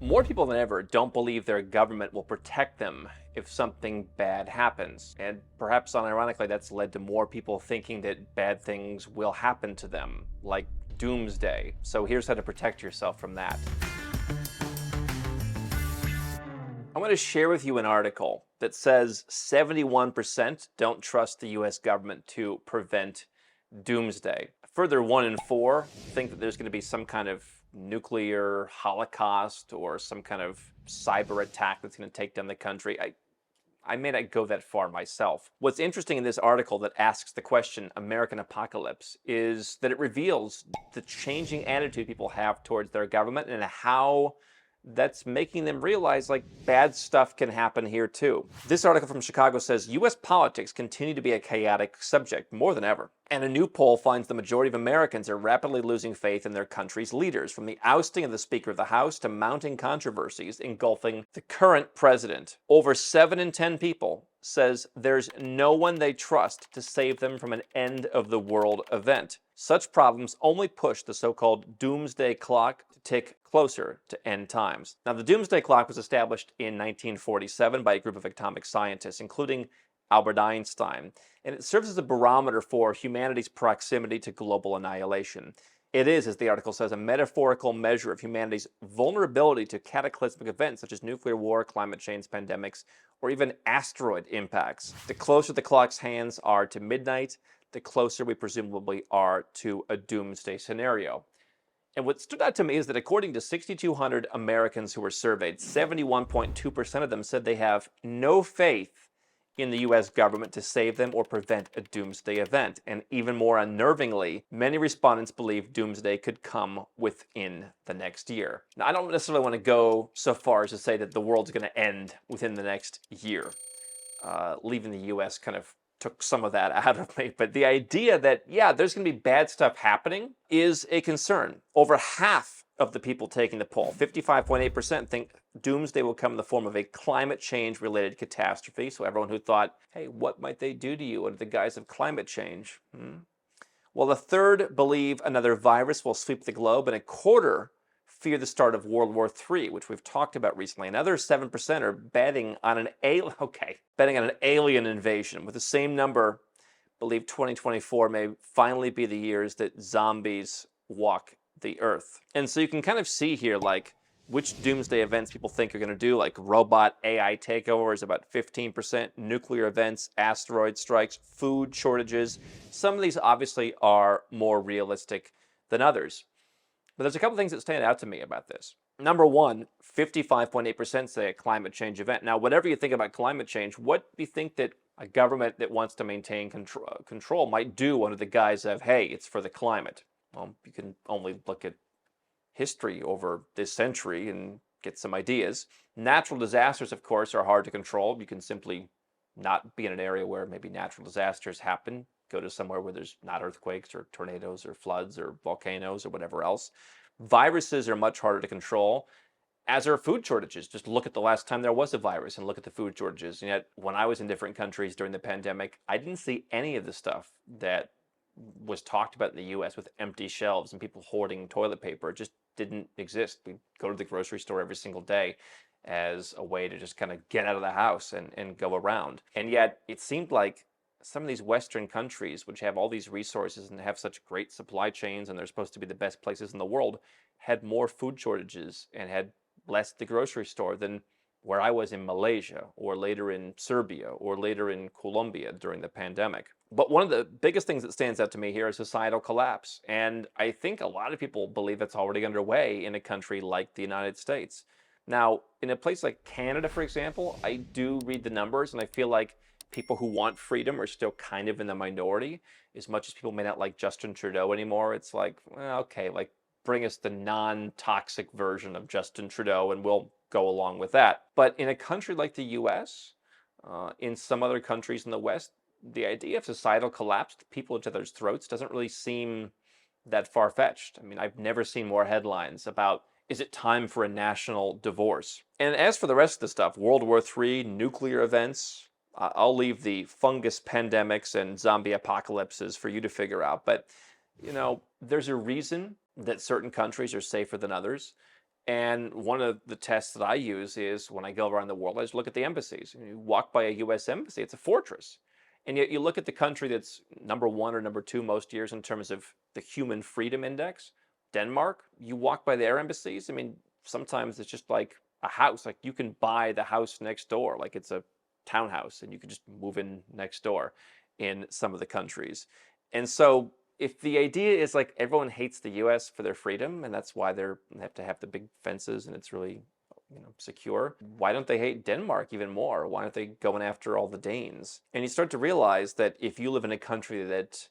More people than ever don't believe their government will protect them if something bad happens. And perhaps unironically, that's led to more people thinking that bad things will happen to them, like doomsday. So here's how to protect yourself from that. I want to share with you an article that says 71% don't trust the US government to prevent doomsday. A further 1 in 4 think that there's going to be some kind of nuclear holocaust or some kind of cyber attack that's going to take down the country. I may not go that far myself. What's interesting in this article that asks the question, American apocalypse, is that it reveals the changing attitude people have towards their government and how that's making them realize like bad stuff can happen here too. This article from Chicago says US politics continue to be a chaotic subject more than ever. And a new poll finds the majority of Americans are rapidly losing faith in their country's leaders, from the ousting of the Speaker of the House to mounting controversies engulfing the current president. Over 7 in 10 people says there's no one they trust to save them from an end-of-the-world event. Such problems only push the so-called Doomsday Clock to tick closer to end times. Now, the Doomsday Clock was established in 1947 by a group of atomic scientists, including Albert Einstein, and it serves as a barometer for humanity's proximity to global annihilation. It is, as the article says, a metaphorical measure of humanity's vulnerability to cataclysmic events such as nuclear war, climate change, pandemics, or even asteroid impacts. The closer the clock's hands are to midnight, the closer we presumably are to a doomsday scenario. And what stood out to me is that according to 6,200 Americans who were surveyed, 71.2% of them said they have no faith in the US government to save them or prevent a doomsday event. And even more unnervingly, many respondents believe doomsday could come within the next year. Now, I don't necessarily want to go so far as to say that the world's going to end within the next year. Leaving the US kind of took some of that out of me. But the idea that, yeah, there's going to be bad stuff happening is a concern. Over half of the people taking the poll, 55.8%, think doomsday will come in the form of a climate change related catastrophe. So everyone who thought, hey, what might they do to you under the guise of climate change? Well, a third believe another virus will sweep the globe, and a quarter fear the start of World War III, which we've talked about recently. Another 7% are betting on an alien invasion, with the same number believe 2024 may finally be the years that zombies walk the earth. And so you can kind of see here like which doomsday events people think are going to do, like robot AI takeovers, about 15%, nuclear events, asteroid strikes, food shortages. Some of these obviously are more realistic than others. But there's a couple things that stand out to me about this. Number one, 55.8% say a climate change event. Now, whatever you think about climate change, what do you think that a government that wants to maintain control might do under the guise of, hey, it's for the climate? Well, you can only look at history over this century and get some ideas. Natural disasters, of course, are hard to control. You can simply not be in an area where maybe natural disasters happen. Go to somewhere where there's not earthquakes or tornadoes or floods or volcanoes or whatever else. Viruses are much harder to control, as are food shortages. Just look at the last time there was a virus and look at the food shortages. And yet, when I was in different countries during the pandemic, I didn't see any of the stuff that was talked about in the US with empty shelves and people hoarding toilet paper. It just didn't exist. We go to the grocery store every single day as a way to just kind of get out of the house and go around. And yet, it seemed like some of these Western countries, which have all these resources and have such great supply chains and they're supposed to be the best places in the world, had more food shortages and had less at the grocery store than where I was in Malaysia or later in Serbia or later in Colombia during the pandemic. But one of the biggest things that stands out to me here is societal collapse. And I think a lot of people believe that's already underway in a country like the United States. Now, in a place like Canada, for example, I do read the numbers and I feel like people who want freedom are still kind of in the minority. As much as people may not like Justin Trudeau anymore, it's like, well, okay, like bring us the non-toxic version of Justin Trudeau and we'll go along with that. But in a country like the US, in some other countries in the West, the idea of societal collapse, people at each other's throats, doesn't really seem that far-fetched. I mean, I've never seen more headlines about, is it time for a national divorce? And as for the rest of the stuff, World War III, nuclear events, I'll leave the fungus pandemics and zombie apocalypses for you to figure out. But, you know, there's a reason that certain countries are safer than others. And one of the tests that I use is when I go around the world, I just look at the embassies. You walk by a US embassy, it's a fortress. And yet you look at the country that's number one or number two most years in terms of the Human Freedom Index, Denmark, you walk by their embassies. I mean, sometimes it's just like a house. Like you can buy the house next door, like it's a townhouse, and you can just move in next door in some of the countries. And so if the idea is like everyone hates the US for their freedom, and that's why they have to have the big fences and it's really secure, why don't they hate Denmark even more? Why aren't they going after all the Danes? And you start to realize that if you live in a country that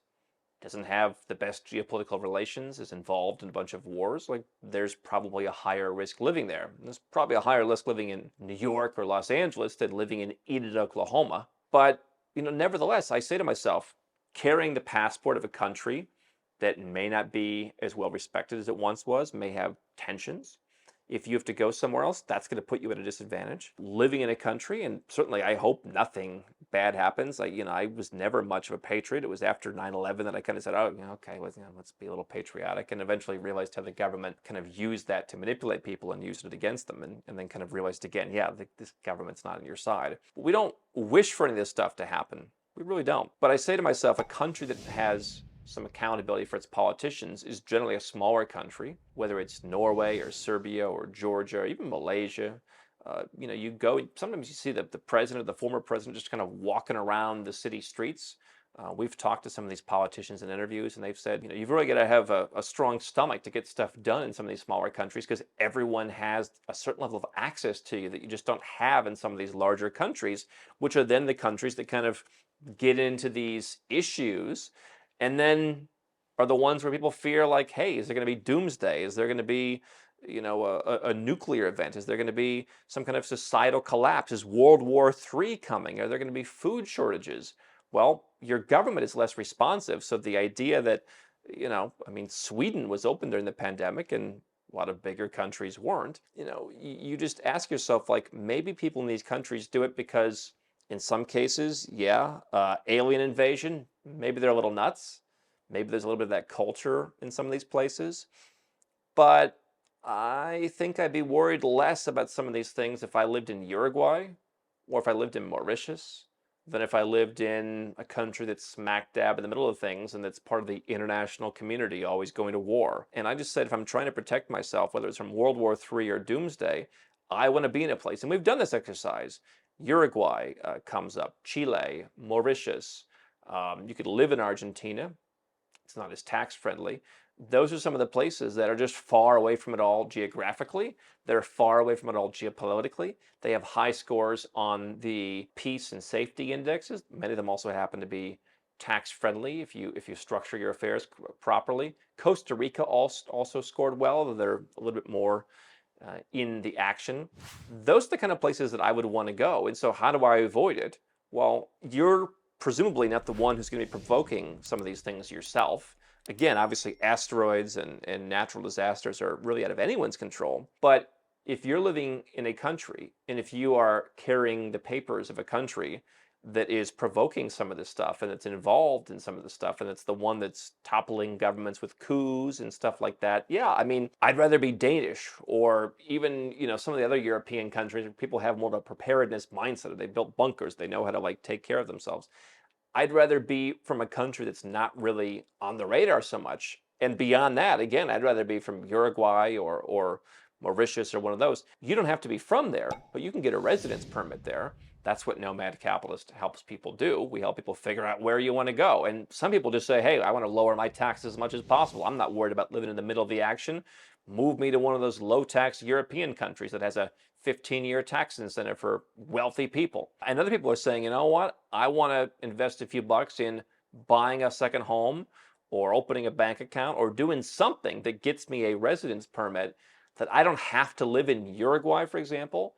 doesn't have the best geopolitical relations, is involved in a bunch of wars, like there's probably a higher risk living there. There's probably a higher risk living in New York or Los Angeles than living in Enid, Oklahoma. But, nevertheless, I say to myself, carrying the passport of a country that may not be as well respected as it once was, may have tensions. If you have to go somewhere else, that's going to put you at a disadvantage. Living in a country, and certainly I hope nothing bad happens. I was never much of a patriot. It was after 9/11 that I kind of said, oh, okay, let's be a little patriotic, and eventually realized how the government kind of used that to manipulate people and used it against them, and then kind of realized again, yeah, this government's not on your side. But we don't wish for any of this stuff to happen. We really don't. But I say to myself, a country that has some accountability for its politicians is generally a smaller country, whether it's Norway or Serbia or Georgia or even Malaysia. You go, sometimes you see the president, the former president, just kind of walking around the city streets. We've talked to some of these politicians in interviews, and they've said, you've really got to have a strong stomach to get stuff done in some of these smaller countries because everyone has a certain level of access to you that you just don't have in some of these larger countries, which are then the countries that kind of get into these issues and then are the ones where people fear like, hey, is there going to be doomsday? Is there going to be, a nuclear event? Is there going to be some kind of societal collapse? Is World War III coming? Are there going to be food shortages? Well, your government is less responsive. So the idea that, Sweden was open during the pandemic and a lot of bigger countries weren't, you just ask yourself, like, maybe people in these countries do it because in some cases, yeah, alien invasion, maybe they're a little nuts. Maybe there's a little bit of that culture in some of these places. But I think I'd be worried less about some of these things if I lived in Uruguay or if I lived in Mauritius than if I lived in a country that's smack dab in the middle of things and that's part of the international community always going to war. And I just said, if I'm trying to protect myself, whether it's from World War III or doomsday, I want to be in a place. And we've done this exercise. Uruguay comes up, Chile, Mauritius. You could live in Argentina. It's not as tax friendly. Those are some of the places that are just far away from it all geographically. They're far away from it all geopolitically. They have high scores on the peace and safety indexes. Many of them also happen to be tax friendly if you structure your affairs properly. Costa Rica also scored well, though they're a little bit more in the action. Those are the kind of places that I would want to go. And so how do I avoid it? Well, you're presumably not the one who's going to be provoking some of these things yourself. Again, obviously asteroids and natural disasters are really out of anyone's control. But if you're living in a country and if you are carrying the papers of a country that is provoking some of this stuff and it's involved in some of the stuff and it's the one that's toppling governments with coups and stuff like that, yeah, I'd rather be Danish or even, some of the other European countries where people have more of a preparedness mindset. They built bunkers. They know how to take care of themselves. I'd rather be from a country that's not really on the radar so much. And beyond that, again, I'd rather be from Uruguay or Mauritius or one of those. You don't have to be from there, but you can get a residence permit there. That's what Nomad Capitalist helps people do. We help people figure out where you want to go. And some people just say, hey, I want to lower my taxes as much as possible. I'm not worried about living in the middle of the action. Move me to one of those low-tax European countries that has a 15-year tax incentive for wealthy people. And other people are saying, you know what? I want to invest a few bucks in buying a second home or opening a bank account or doing something that gets me a residence permit that I don't have to live in Uruguay, for example.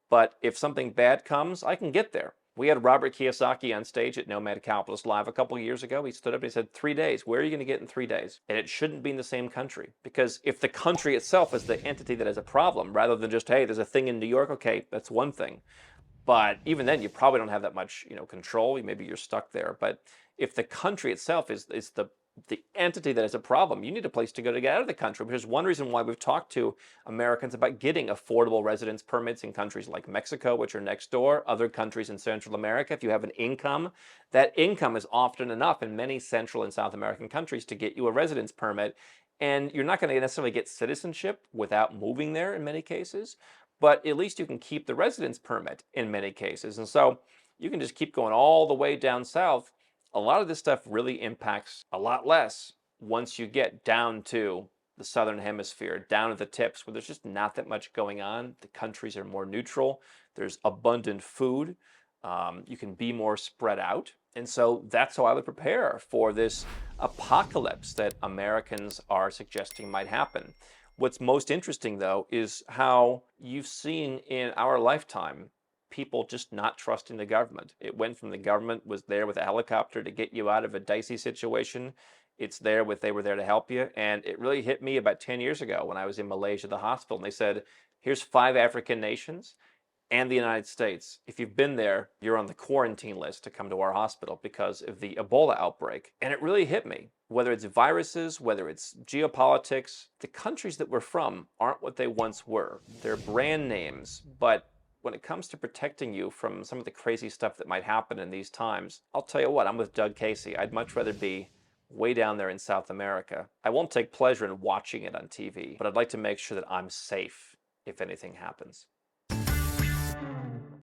But if something bad comes, I can get there. We had Robert Kiyosaki on stage at Nomad Capitalist Live a couple of years ago. He stood up and he said, 3 days. Where are you going to get in 3 days? And it shouldn't be in the same country. Because if the country itself is the entity that has a problem, rather than just, hey, there's a thing in New York, okay, that's one thing. But even then, you probably don't have that much control. Maybe you're stuck there. But if the country itself is the the entity that is a problem. You need a place to go to get out of the country, which is one reason why we've talked to Americans about getting affordable residence permits in countries like Mexico, which are next door, other countries in Central America. If you have an income, that income is often enough in many Central and South American countries to get you a residence permit. And you're not going to necessarily get citizenship without moving there in many cases, but at least you can keep the residence permit in many cases. And so you can just keep going all the way down south. A lot of this stuff really impacts a lot less once you get down to the southern hemisphere, down at the tips where there's just not that much going on. The countries are more neutral. There's abundant food. You can be more spread out. And so that's how I would prepare for this apocalypse that Americans are suggesting might happen. What's most interesting, though, is how you've seen in our lifetime people just not trusting the government. It went from the government was there with a helicopter to get you out of a dicey situation. It's there with they were there to help you. And it really hit me about 10 years ago when I was in Malaysia, the hospital, and they said, here's 5 African nations and the United States. If you've been there, you're on the quarantine list to come to our hospital because of the Ebola outbreak. And it really hit me. Whether it's viruses, whether it's geopolitics, the countries that we're from aren't what they once were. They're brand names, but when it comes to protecting you from some of the crazy stuff that might happen in these times, I'll tell you what, I'm with Doug Casey. I'd much rather be way down there in South America. I won't take pleasure in watching it on TV, but I'd like to make sure that I'm safe if anything happens.